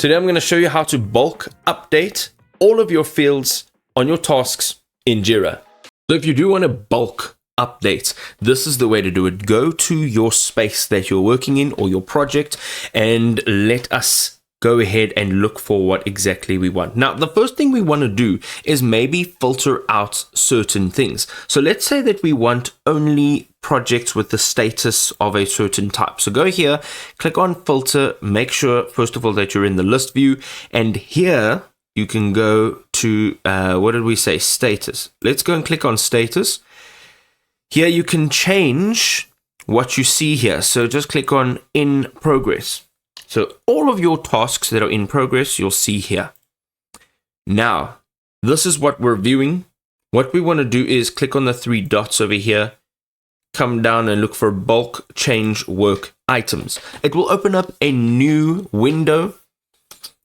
Today I'm going to show you how to bulk update all of your fields on your tasks in Jira. So if you do want to bulk update, this is the way to do it. Go to your space that you're working in or your project and let us go ahead and look for what exactly we want. Now, the first thing we want to do is maybe filter out certain things. So let's say that we want only projects with the status of a certain type. So go here, click on filter, make sure first of all that you're in the list view, and here you can go to, what did we say, status. Let's go and click on status. Here you can change what you see here. So just click on in progress. So all of your tasks that are in progress, you'll see here. Now, this is what we're viewing. What we want to do is click on the three dots over here, come down and look for bulk change work items. It will open up a new window.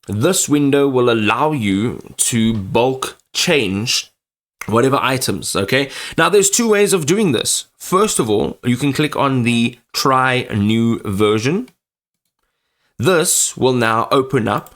This window will allow you to bulk change whatever items, okay? Now, there's two ways of doing this. First of all, you can click on the try new version. This will now open up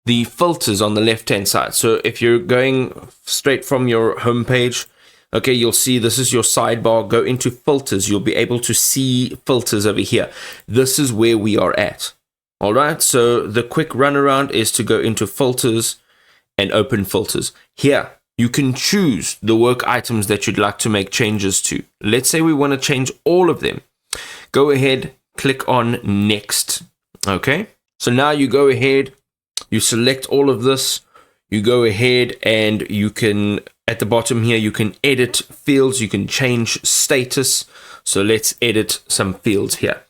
the filters on the left-hand side. So if you're going straight from your home page, okay, you'll see this is your sidebar. Go into filters. You'll be able to see filters over here. This is where we are at. All right, so the quick runaround is to go into filters and open filters. Here, you can choose the work items that you'd like to make changes to. Let's say we want to change all of them. Go ahead, click on next. Okay, so now you go ahead, you select all of this, you go ahead and you can, at the bottom here, you can edit fields, you can change status. So let's edit some fields here.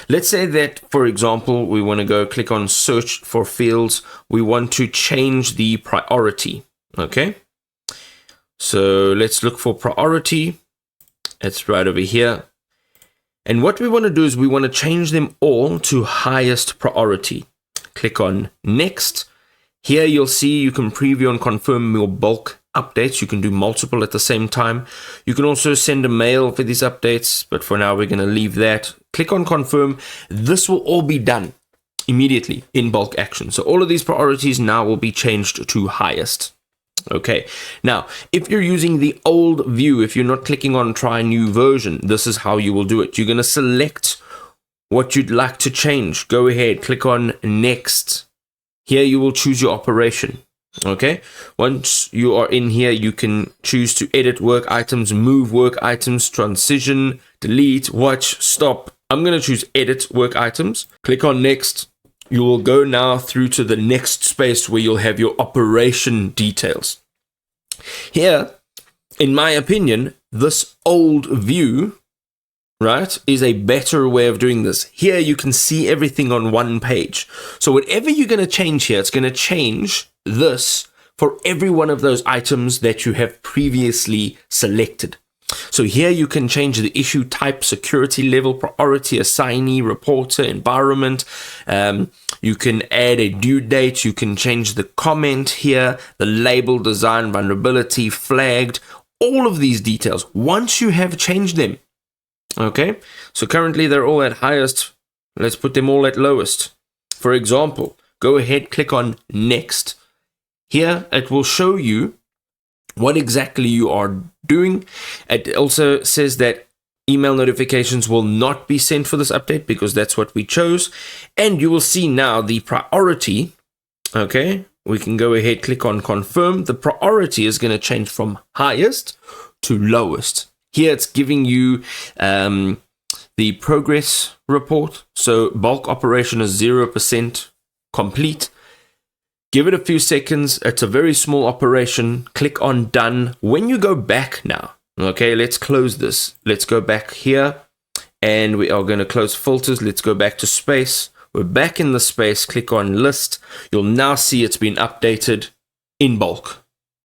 Let's say that, for example, we want to go click on search for fields. We want to change the priority. Okay, so let's look for priority. It's right over here. And what we want to do is we want to change them all to highest priority. Click on next. Here you'll see you can preview and confirm your bulk updates. You can do multiple at the same time. You can also send a mail for these updates, but for now we're going to leave that. Click on confirm. This will all be done immediately in bulk action. So all of these priorities now will be changed to highest. Okay, now if you're using the old view, if you're not clicking on try new version, this is how you will do it. You're going to select what you'd like to change. Go ahead, click on next. Here you will choose your operation. Okay, once you are in here, you can choose to edit work items, move work items, transition, delete, watch, stop. I'm going to choose edit work items. Click on next. You will go now through to the next space where you'll have your operation details. Here, in my opinion, this old view, right, is a better way of doing this. Here you can see everything on one page. So whatever you're going to change here, it's going to change this for every one of those items that you have previously selected. So here you can change the issue type, security level, priority, assignee, reporter, environment. You can add a due date. You can change the comment here, the label, design, vulnerability, flagged, all of these details once you have changed them. Okay, so currently they're all at highest. Let's put them all at lowest. For example, go ahead, click on next. Here it will show you what exactly you are doing. It also says that email notifications will not be sent for this update because that's what we chose. And you will see now the priority. Okay, we can go ahead, click on confirm. The priority is going to change from highest to lowest. Here it's giving you the progress report. So bulk operation is 0% complete. Give it a few seconds. It's a very small operation. Click on done. When you go back now, okay, let's close this. Let's go back here and we are going to close filters. Let's go back to space. We're back in the space. Click on list. You'll now see it's been updated in bulk.